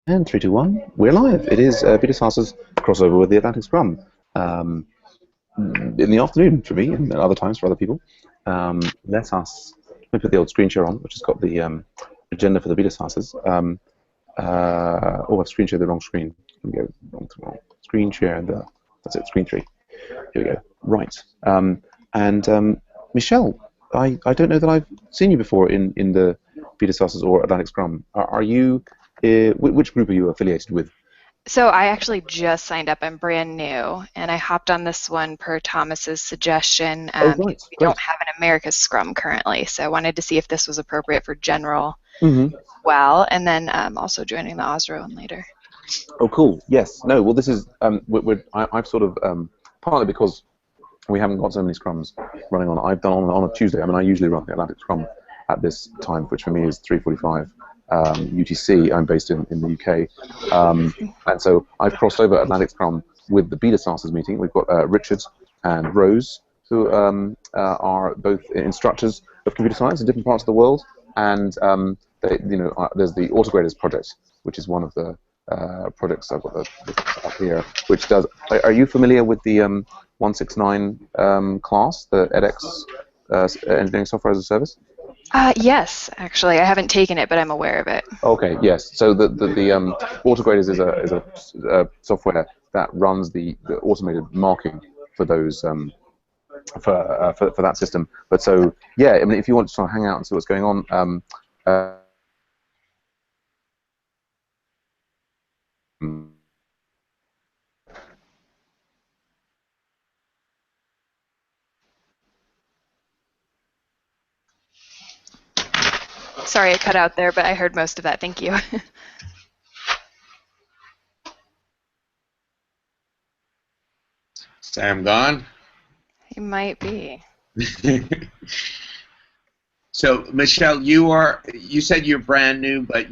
And 3, 2, 1, we're live. It is BetaSaaSers crossover with the Atlantic Scrum in the afternoon for me and other times for other people. Let me put the old screen share on, which has got the agenda for the BetaSaaSers. I've screen shared the wrong screen. Let me go wrong to wrong. Screen share, that's it, screen 3. Here we go. Right. Michelle, I don't know that I've seen you before in the BetaSaaSers or Atlantic Scrum. Are you? Which group are you affiliated with? So I actually just signed up. I'm brand new, and I hopped on this one per Thomas's suggestion. Right. We don't have an America's Scrum currently, so I wanted to see if this was appropriate for general well, and then also joining the Osro later. Oh, cool. Yes. No. Well, this is I've sort of partly because we haven't got so many scrums running on. I've done on a Tuesday. I mean, I usually run the Atlantic Scrum at this time, which for me is 3:45 UTC. I'm based in the UK, and so I've crossed over Atlantic Scrum with the BetaSaaSers meeting. We've got Richard and Rose, who are both instructors of computer science in different parts of the world, and there's the AutoGraders project, which is one of the projects I've got up here, which does. Are you familiar with the 169 class, the edX engineering software as a service? Yes, actually, I haven't taken it, but I'm aware of it. Okay, yes. So the AutoGraders is a software that runs the automated marking for those for that system. But so yeah, I mean, if you want to sort of hang out and see what's going on. Sorry, I cut out there, but I heard most of that. Thank you. Sam gone? He might be. So, Michelle, you said you're brand new, but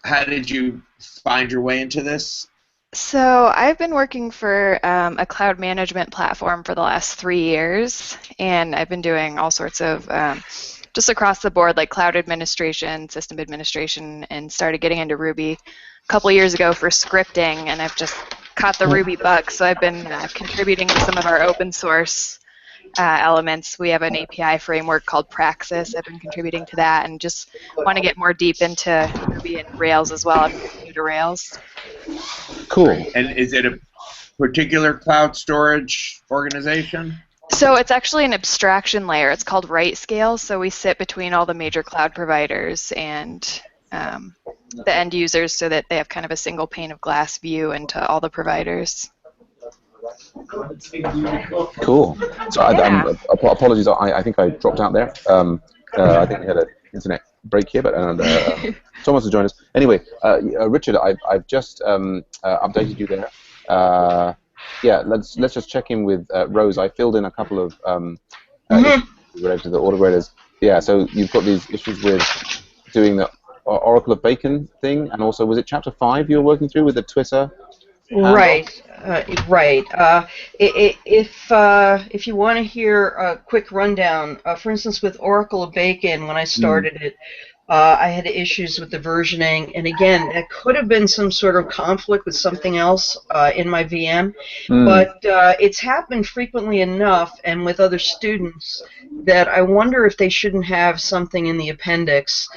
how did you find your way into this? So I've been working for a cloud management platform for the last 3 years, and I've been doing all sorts of just across the board, like cloud administration, system administration, and started getting into Ruby a couple years ago for scripting, and I've just caught the Ruby bug, so I've been contributing to some of our open source elements. We have an API framework called Praxis. I've been contributing to that, and just want to get more deep into Ruby and Rails as well. I'm new to Rails. Cool. And is it a particular cloud storage organization? So it's actually an abstraction layer. It's called RightScale. So we sit between all the major cloud providers and the end users so that they have kind of a single pane of glass view into all the providers. Cool. So apologies, I think I dropped out there. I think we had an internet break here, but Thomas has joined us. Anyway, Richard, I've just updated you there. Yeah, let's just check in with Rose. I filled in a couple of issues related to the AutoGraders. Yeah, so you've got these issues with doing the Oracle of Bacon thing, and also was it Chapter 5 you were working through with the Twitter? Right, right. If you want to hear a quick rundown, for instance, with Oracle of Bacon, when I started it, I had issues with the versioning, and again, it could have been some sort of conflict with something else in my VM, but it's happened frequently enough and with other students that I wonder if they shouldn't have something in the appendix.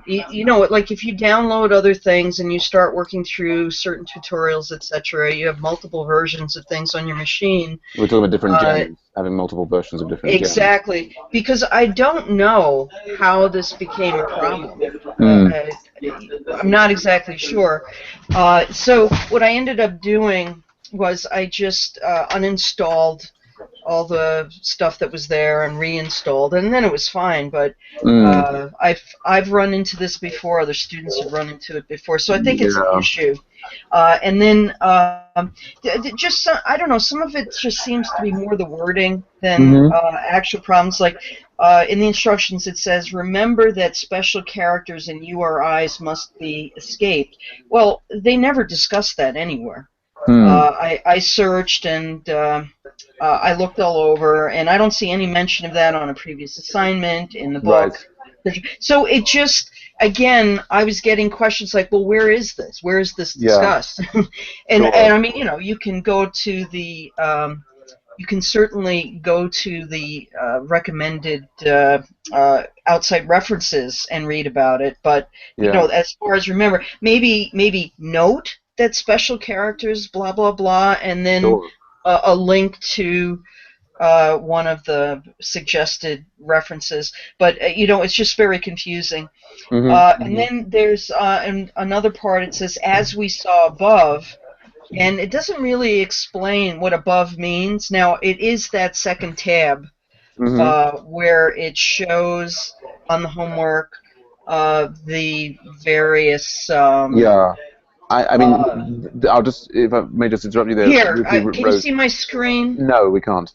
You know, like if you download other things and you start working through certain tutorials, etc., you have multiple versions of things on your machine. We're talking about different gens, having multiple versions of different gens. Exactly, because I don't know how this became a problem. I'm not exactly sure. So what I ended up doing was I just uninstalled all the stuff that was there and reinstalled, and then it was fine. But I've run into this before. Other students have run into it before, so I think it's an issue. And then just I don't know. Some of it just seems to be more the wording than actual problems. Like in the instructions, it says, "Remember that special characters and URIs must be escaped." Well, they never discussed that anywhere. I searched and I looked all over, and I don't see any mention of that on a previous assignment in the book. Right. So it just, again, I was getting questions like, well, where is this? Where is this Yeah. discussed? and Sure. and I mean, you know, you can go to the you can certainly go to the recommended outside references and read about it. But you Yeah. know, as far as remember, maybe note that special characters, blah blah blah, and then Sure. a link to one of the suggested references. But you know, it's just very confusing. And then there's another part. It says, "As we saw above." And it doesn't really explain what above means. Now, it is that second tab where it shows on the homework the various... Yeah. I mean, I'll just, if I may just interrupt you there. Here, briefly, can you Rose. see my screen? No, we can't.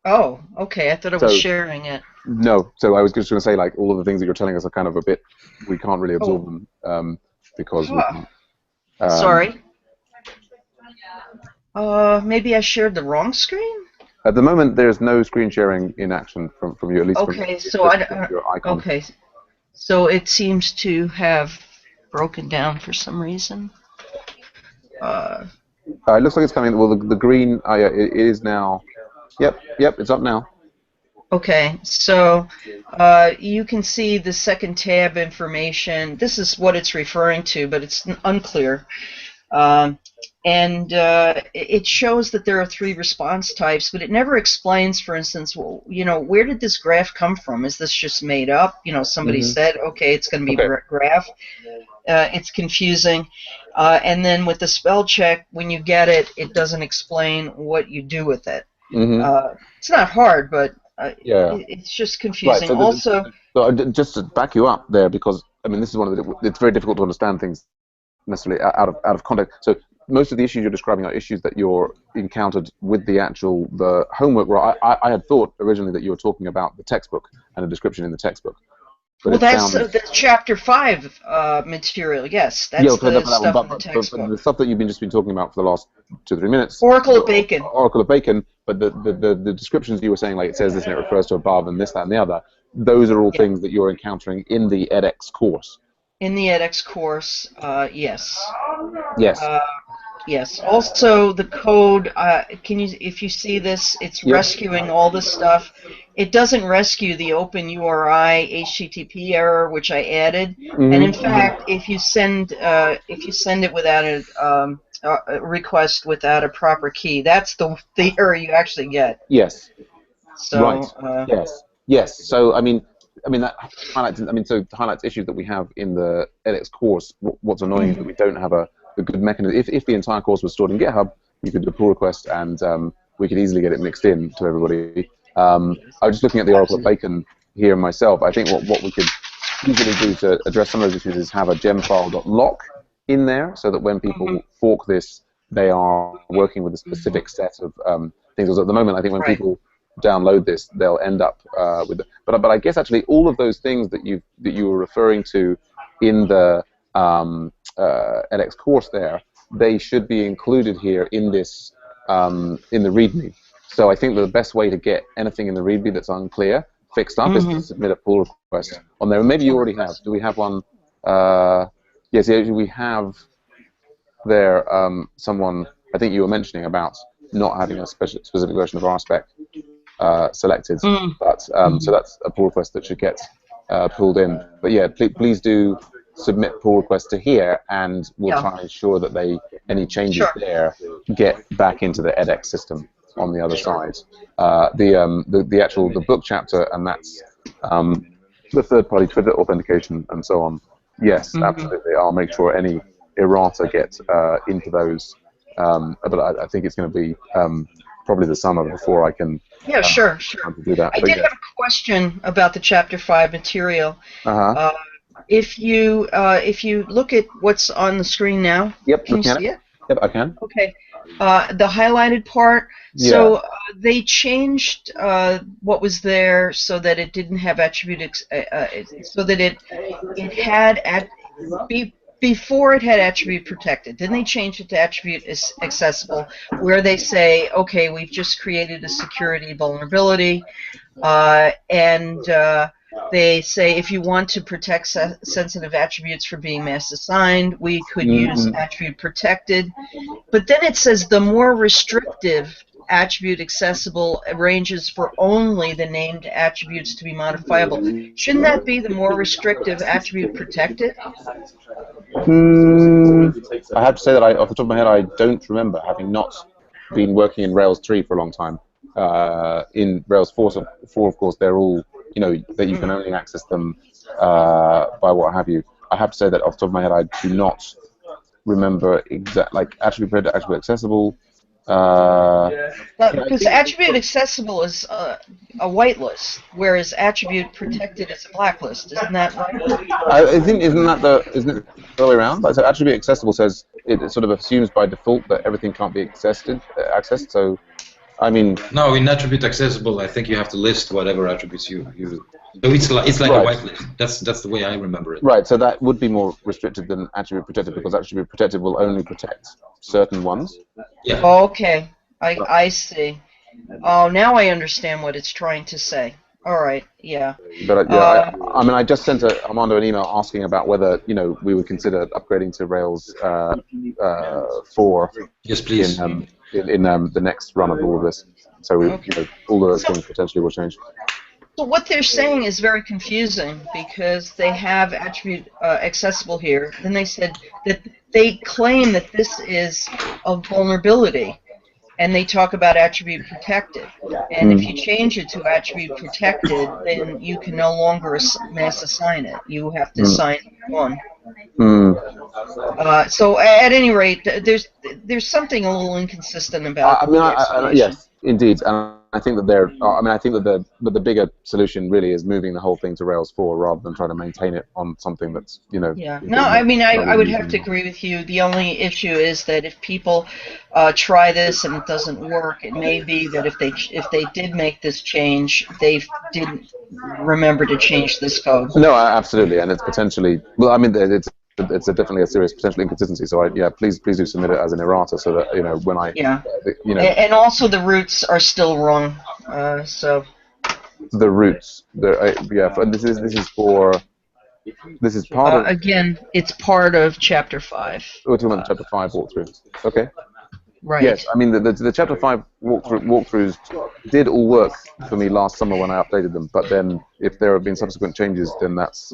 Oh, okay. I thought I was sharing it. No. So I was just going to say, like, all of the things that you're telling us are kind of a bit, we can't really absorb them because we can, sorry. Maybe I shared the wrong screen? At the moment, there's no screen sharing in action from you, at least Okay, from so your icon. okay, so it seems to have broken down for some reason. It looks like it's coming. Well, the green. Yeah, it is now. Yep, it's up now. Okay, so you can see the second tab information. This is what it's referring to, but it's unclear. And it shows that there are 3 response types, but it never explains, for instance, well, you know, where did this graph come from? Is this just made up? You know, somebody said, okay, it's going to be graph. It's confusing. And then with the spell check, when you get it, it doesn't explain what you do with it. It's not hard, but it's just confusing. Right, so just to back you up there, because I mean, this is one of the. It's very difficult to understand things necessarily out of context. So most of the issues you're describing are issues that you're encountered with the homework. Where I had thought originally that you were talking about the textbook and a description in the textbook. But well, that's the Chapter 5 material, yes. That's the stuff in the textbook. But the stuff that you've just been talking about for the last 2 or 3 minutes. Oracle of Bacon. Oracle of Bacon, but the descriptions you were saying, like it says this and it refers to above and this, that, and the other, those are all things that you're encountering in the edX course. In the edX course, yes. Yes. Yes. Also, the code. If you see this, it's rescuing all this stuff. It doesn't rescue the OpenURI HTTP error, which I added. And in fact, if you send it without a request without a proper key, that's the error you actually get. Yes. So, right. Yes. So I mean that highlights. So it highlights issues that we have in the edX course. What's annoying is that we don't have a good mechanism. If the entire course was stored in GitHub, you could do a pull request and we could easily get it mixed in to everybody. I was just looking at the Oracle of Bacon here myself. I think what we could easily do to address some of those issues is have a gemfile.lock in there, so that when people fork this, they are working with a specific set of things. Because at the moment, I think when people download this, they'll end up with. But I guess actually all of those things that you were referring to in the edX course there, they should be included here in this in the README. So I think that the best way to get anything in the README that's unclear fixed up is to submit a pull request on there. Maybe you already have. Do we have one? Yes, we have there someone, I think you were mentioning about not having a specific version of RSpec selected, but so that's a pull request that should get pulled in. But yeah, please do submit pull requests to here, and we'll try and ensure that any changes there get back into the edX system on the other side. The book chapter, and that's the third-party Twitter authentication and so on. Yes, absolutely. I'll make sure any errata get into those. But I think it's going to be probably the summer before I can. Yeah, sure. Do that. I did have a question about the Chapter 5 material. If you look at what's on the screen now, can you see it? Yep, I can. Okay. The highlighted part. Yeah. So they changed what was there so that it didn't have attribute, so that it had before it had attribute protected. Then they changed it to attribute accessible, where they say, okay, we've just created a security vulnerability, and they say if you want to protect sensitive attributes from being mass assigned, we could use attribute protected. But then it says the more restrictive attribute accessible ranges for only the named attributes to be modifiable. Shouldn't that be the more restrictive attribute protected? I have to say that off the top of my head, I don't remember, having not been working in Rails 3 for a long time. In Rails 4, of course, they're all, that you can only access them by what have you. I have to say that off the top of my head, I do not remember like attribute protected, attribute accessible. Because attribute accessible is a whitelist, whereas attribute protected is a blacklist. Isn't that right? I think isn't it the other way around? So attribute accessible says it sort of assumes by default that everything can't be accessed. So, I mean. No, in attribute accessible, I think you have to list whatever attributes you. So it's like right. a whitelist. That's the way I remember it. Right. So that would be more restricted than attribute protected, because attribute protected will only protect certain ones. Yeah. Okay, I see. Oh, now I understand what it's trying to say. All right, yeah. But yeah, I mean, I just sent Armando an email asking about whether we would consider upgrading to Rails 4. Yes, please. In the next run of all of this. So all of those things potentially will change. So what they're saying is very confusing, because they have attribute accessible here. Then they said that they claim that this is a vulnerability, and they talk about attribute protected. And if you change it to attribute protected, then you can no longer mass assign it. You have to assign one. So at any rate, there's something a little inconsistent about. Yes, indeed, and I think that I think that the bigger solution really is moving the whole thing to Rails 4 rather than trying to maintain it on something that's Yeah. No, I mean I would have to agree with you. The only issue is that if people try this and it doesn't work, it may be that if they did make this change, they didn't remember to change this code. No, absolutely, and it's potentially it's definitely a serious potential inconsistency. So please do submit it as an errata, so that when I and also the roots are still wrong. So the roots, and this is part of again, it's part of Chapter 5. We're talking about the Chapter 5 walkthrough. Okay. Right. Yes, I mean the Chapter 5 walkthroughs did all work for me last summer when I updated them. But then, if there have been subsequent changes, then that's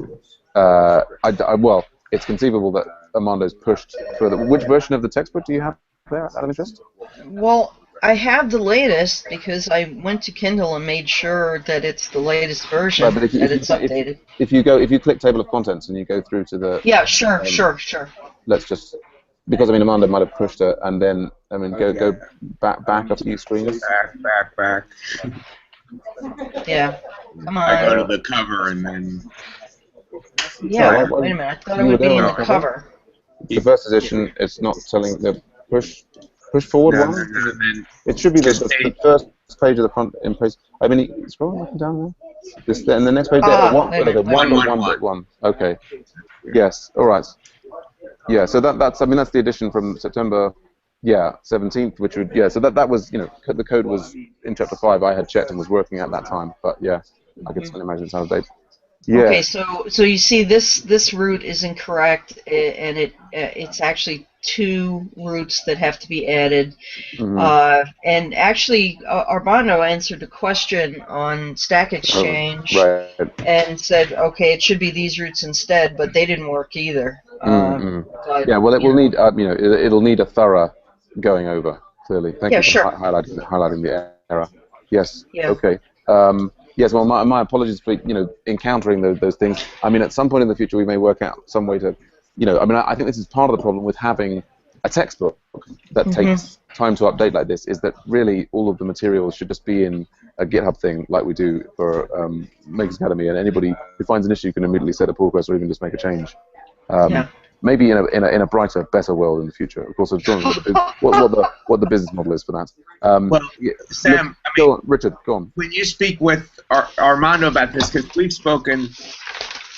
well, it's conceivable that Armando's pushed further. Which version of the textbook do you have there, out of interest? Well, I have the latest because I went to Kindle and made sure that it's the latest version, right, that it's updated. If you click Table of Contents and you go through to the sure. Let's just, because Armando might have pushed it, and then go back a few screens. Back. Yeah, come on. I go to the cover and then. Yeah, wait a minute. I thought it would be in the cover. The first edition, it's not telling the push forward one. It should be the first page of the front in place. I mean, scroll up and down there. And the next page there. One. Okay. Yes. All right. Yeah. So that's the edition from September. 17th, which would so that was the code was in Chapter 5. I had checked and was working at that time, but I can certainly imagine it's out of date. Yeah. Okay, so you see this root is incorrect, and it's actually 2 roots that have to be added. And actually, Armando answered a question on Stack Exchange and said, okay, it should be these roots instead, but they didn't work either. But, well, it will need it'll need a thorough going over. Clearly, thank you for highlighting the error. Yes. Yeah. Okay. Yes, well, my apologies for encountering those things. I mean, at some point in the future, we may work out some way to, I think this is part of the problem with having a textbook that takes time to update like this. Is that really all of the materials should just be in a GitHub thing like we do for Makers Academy, and anybody who finds an issue can immediately set a pull request or even just make a change. Maybe in a brighter, better world in the future. Of course, what the business model is for that. Sam, Richard, go on. When you speak with Armando about this, because we've spoken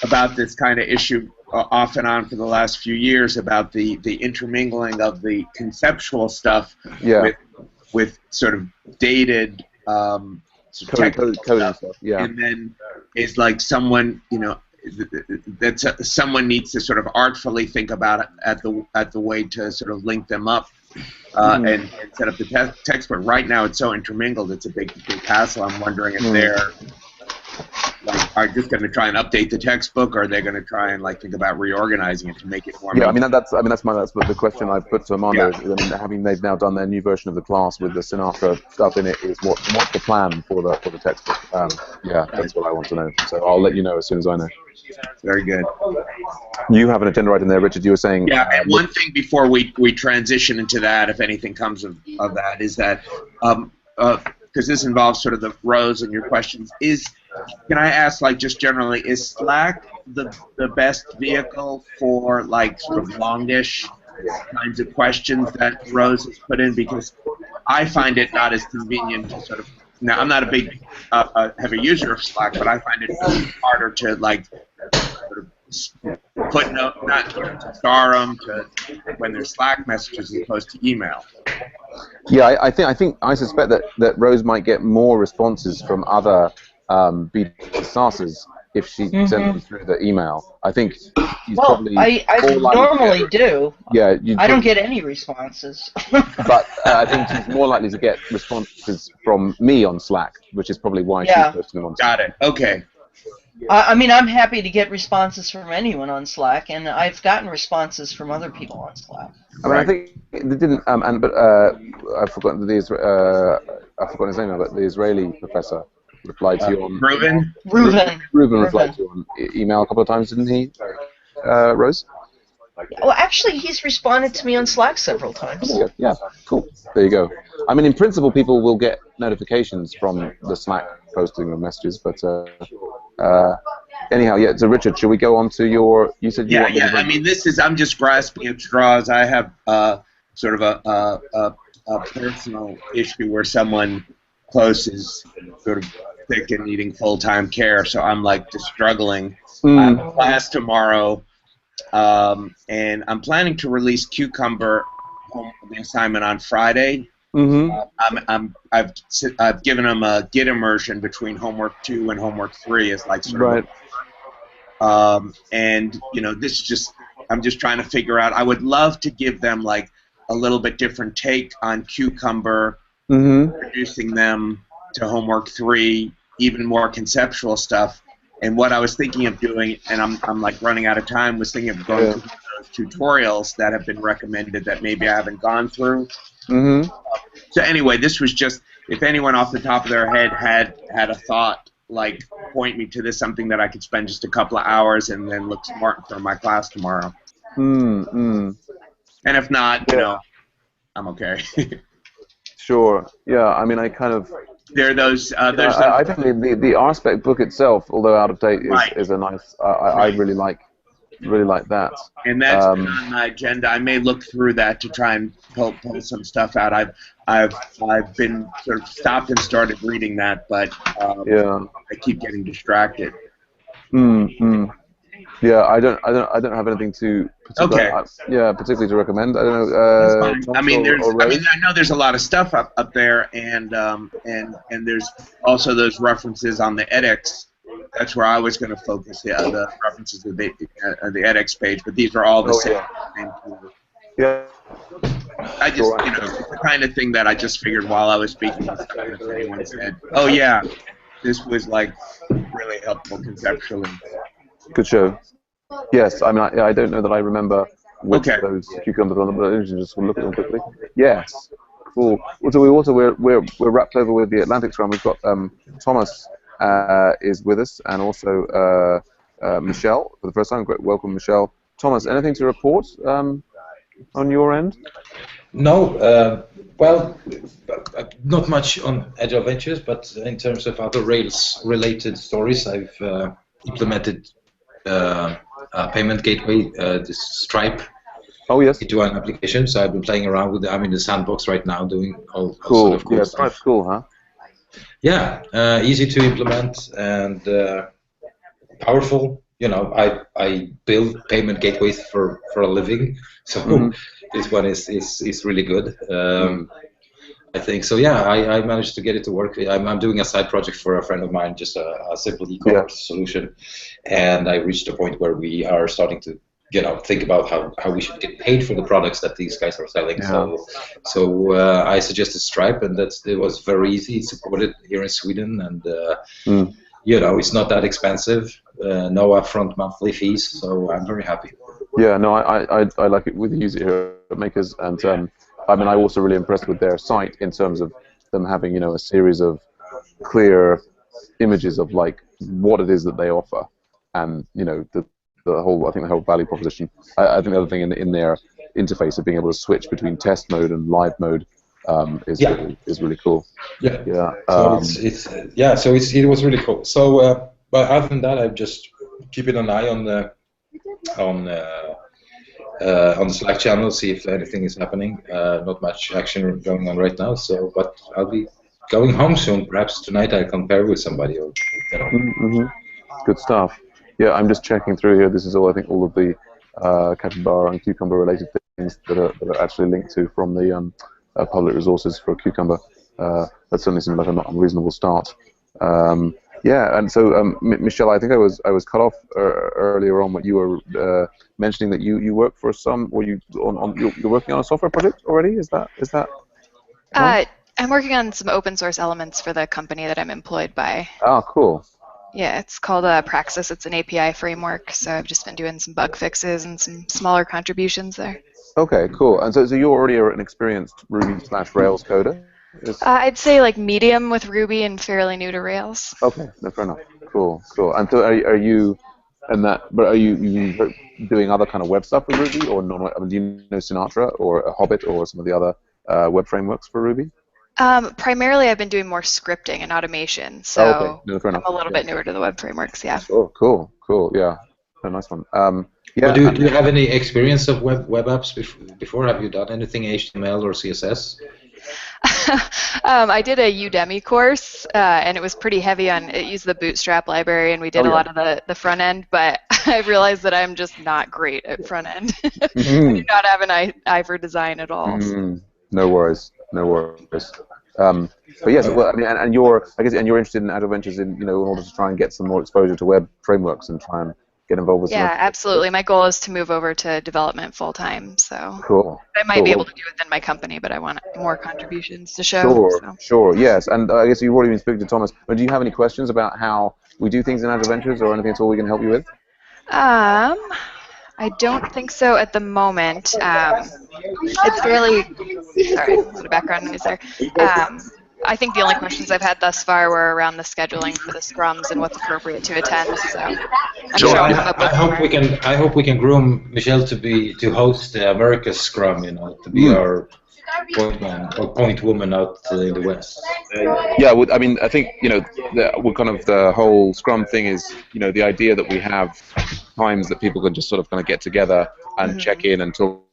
about this kind of issue off and on for the last few years about the intermingling of the conceptual stuff with sort of dated coding stuff, and then is like someone, someone needs to sort of artfully think about it at the way to sort of link them up and set up the textbook. Right now, it's so intermingled; it's a big hassle. I'm wondering if they're are just going to try and update the textbook, or are they going to try and think about reorganizing it to make it more? Yeah, that's the question I put to Armando. Yeah. Having they've now done their new version of the class with the Sinatra stuff in it, is what's the plan for the textbook? Yeah, that's what I want to know. So I'll let you know as soon as I know. Very good. You have an agenda right in there, Richard. You were saying. Yeah, and one thing before we transition into that, if anything comes of that, is that because this involves sort of the rows and your questions, can I ask, just generally, is Slack the best vehicle for sort of longish kinds of questions that Rose has put in? Because I find it not as convenient to sort of. Now, I'm not a big heavy user of Slack, but I find it harder to sort of put not to star them to when there's Slack messages as opposed to email. Yeah, I suspect that Rose might get more responses from other BetaSaaSers if she sends them through the email. I think he's probably. I normally do. Yeah, I don't get any responses. But I think she's more likely to get responses from me on Slack, which is probably why she's posting them on Slack. Got it. Okay. I mean, I'm happy to get responses from anyone on Slack, and I've gotten responses from other people on Slack. I mean, I think they didn't. I've forgotten his name now, but the Israeli professor replied to you on. Reuven replied to you on email a couple of times, didn't he, Rose? Well, actually, he's responded to me on Slack several times. Yeah, cool. There you go. I mean, in principle, people will get notifications from the Slack posting of messages, but anyhow, yeah. So, Richard, should we go on to your? You said you. Yeah. I mean, I'm just grasping at straws. I have sort of a personal issue where someone close is sort of sick and needing full-time care, so I'm just struggling. I have a class tomorrow. And I'm planning to release Cucumber the assignment on Friday. I've given them a Git immersion between homework 2 and homework 3 as sort of. And this is just I'm just trying to figure out. I would love to give them a little bit different take on Cucumber, introducing them to homework 3, even more conceptual stuff. And what I was thinking of doing, and I'm running out of time, was thinking of going through those tutorials that have been recommended that maybe I haven't gone through. So anyway, this was just, if anyone off the top of their head had a thought, point me to this, something that I could spend just a couple of hours and then look smart for my class tomorrow. And if not, I'm okay. Sure. Yeah. I mean, I kind of. There are those. I think the RSpec book itself, although out of date, is a nice. I really like that. And that's been on my agenda. I may look through that to try and pull some stuff out. I've been sort of stopped and started reading that, but I keep getting distracted. Yeah, I don't have anything to particularly to recommend. I don't know. I mean, I know there's a lot of stuff up there, and there's also those references on the edX. That's where I was going to focus the references to the edX page, but these are all the same. Yeah. I just, it's the kind of thing that I just figured while I was speaking, if anyone said, "Oh yeah, this was really helpful conceptually." Good show. Yes, I mean, I don't know that I remember which of those cucumbers on, but I just look at them quickly. Yes, cool. So we're wrapped over with the Atlantic Scrum. We've got Thomas is with us, and also Michelle for the first time. Great, welcome, Michelle. Thomas, anything to report on your end? No. Well, not much on Agile Ventures, but in terms of other Rails-related stories, I've implemented a payment gateway, this Stripe. Oh yes. Into an application. So I've been playing around with it. I'm in the sandbox right now, doing all cool. Sort of cool stuff. Stripe's cool, huh? Yeah, easy to implement and powerful. I build payment gateways for a living, so this one is really good. I think so. Yeah, I managed to get it to work. I'm doing a side project for a friend of mine, just a simple e-commerce solution, and I reached a point where we are starting to think about how we should get paid for the products that these guys are selling. Yeah. So I suggested Stripe, and it was very easy. It's supported here in Sweden, and it's not that expensive. No upfront monthly fees, so I'm very happy. Yeah, no, I like it with the user makers, and I'm also really impressed with their site in terms of them having a series of clear images of like what it is that they offer, and the whole value proposition. I think the other thing in their interface of being able to switch between test mode and live mode is really cool. Yeah. Yeah. So it was really cool. So, but other than that, I'm just keeping an eye on the Slack channel, see if anything is happening. Not much action going on right now. So, but I'll be going home soon. Perhaps tonight I can pair with somebody. Or, Good stuff. Yeah, I'm just checking through here. This is all of the capybara and cucumber related things that are actually linked to from the public resources for Cucumber. That certainly seems like an unreasonable start. Yeah, and so Michelle, I think I was cut off earlier on when you were mentioning that you work for you're working on a software project already. Is that? I'm working on some open source elements for the company that I'm employed by. Oh, cool. Yeah, it's called Praxis. It's an API framework, so I've just been doing some bug fixes and some smaller contributions there. Okay, cool. And so you're already an experienced Ruby/Rails coder? I'd say like medium with Ruby and fairly new to Rails. Okay, no, fair enough. Cool. And so are you doing other kind of web stuff with Ruby, or not? I mean, do you know Sinatra or Hobbit or some of the other web frameworks for Ruby? Primarily, I've been doing more scripting and automation, so no, fair enough. I'm a little bit newer to the web frameworks. Yeah. Oh, cool. Yeah, a nice one. Yeah. Do you have any experience of web apps before? Have you done anything HTML or CSS? I did a Udemy course, and it was pretty heavy on. It used the Bootstrap library, and we did a lot of the front end. But I realized that I'm just not great at front end. I do not have an eye for design at all. No worries. But yes, well, I mean, and you're interested in Agile Ventures in order to try and get some more exposure to web frameworks and try and get involved with. Yeah, absolutely. My goal is to move over to development full time. So cool. I might be able to do it within my company, but I want more contributions to show. Sure. Yes, and I guess you've already been speaking to Thomas. But do you have any questions about how we do things in Agile Ventures, or anything at all we can help you with? I don't think so at the moment. It's fairly, sorry, a lot of background noise there. I think the only questions I've had thus far were around the scheduling for the scrums and what's appropriate to attend. So I'm sure I hope we can groom Michelle to host the America's Scrum, to be our point woman out in the West. Yeah, I mean, I think the whole Scrum thing is the idea that we have times that people can just sort of get together and check in and talk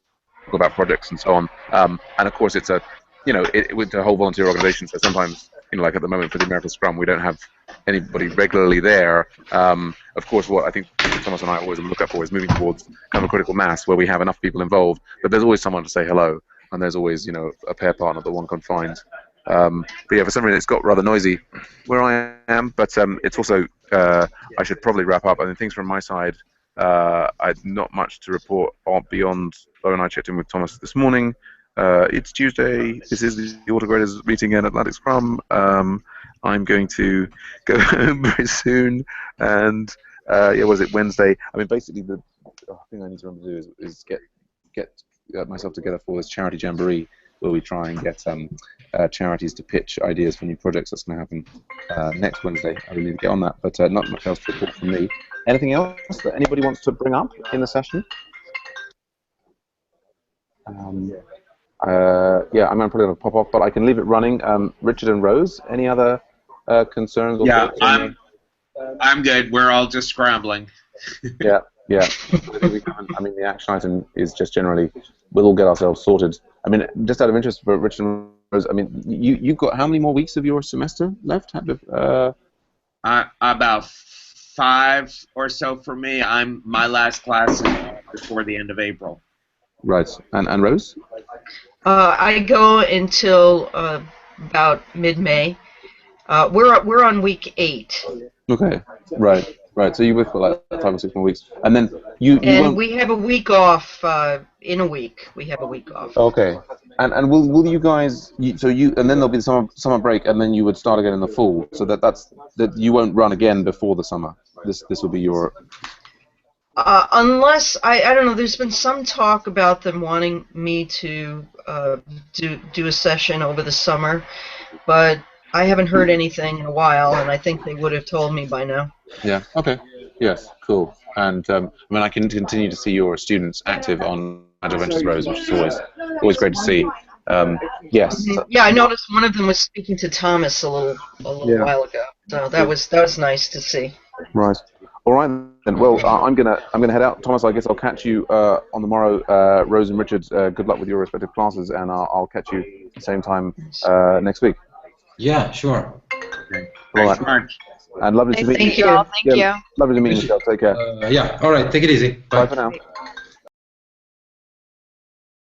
about projects and so on. And of course, it's with the whole volunteer organization. So sometimes, like at the moment for the American Scrum, we don't have anybody regularly there. Of course, what I think Thomas and I always look up for is moving towards kind of a critical mass where we have enough people involved, but there's always someone to say hello, and there's always a pair partner that one can find. But yeah, for some reason it's got rather noisy where I am, but it's also I should probably wrap up. I mean, things from my side, I've not much to report beyond. Bo and I checked in with Thomas this morning. It's Tuesday. This is the AutoGraders meeting in Atlantic Scrum. I'm going to go home very soon, and was it Wednesday? I mean, basically the thing I need to remember to do is get myself together for this charity jamboree where we try and get charities to pitch ideas for new projects. That's going to happen next Wednesday. I really need to get on that, but not much else to report from me. Anything else that anybody wants to bring up in the session? Yeah, I'm probably going to pop off, but I can leave it running. Richard and Rose, any other concerns? Yeah, I'm good. We're all just scrambling. Yeah. I mean, the action item is just generally, we'll all get ourselves sorted. I mean, just out of interest for Richard and Rose, I mean, you've got how many more weeks of your semester left? About 5 or so for me. My last class is before the end of April. Right. And Rose? I go until about mid-May. We're on week 8. Okay, right, right. So you work for like 5 or 6 more weeks, and then you And won't. we have a week off in a week. We have a week off. Okay, and will you guys? So you and then there'll be the summer break, and then you would start again in the fall. So that you won't run again before the summer. This will be your. Unless I don't know. There's been some talk about them wanting me to do a session over the summer, but I haven't heard anything in a while, and I think they would have told me by now. Yeah. Okay. Yes. Cool. And I mean, I can continue to see your students active on Agile Ventures Rose, which is always great to see. Yes. Yeah, I noticed one of them was speaking to Thomas a little while ago, so that was nice to see. Right. All right then. Well, I'm gonna head out, Thomas. I guess I'll catch you on the morrow. Rose and Richard, good luck with your respective classes, and I'll catch you at the same time next week. Yeah, sure. Thanks much. And lovely to meet you. Thank you all. Thank you. Lovely to meet you, Michelle. Take care. Yeah, all right, take it easy. Bye for now.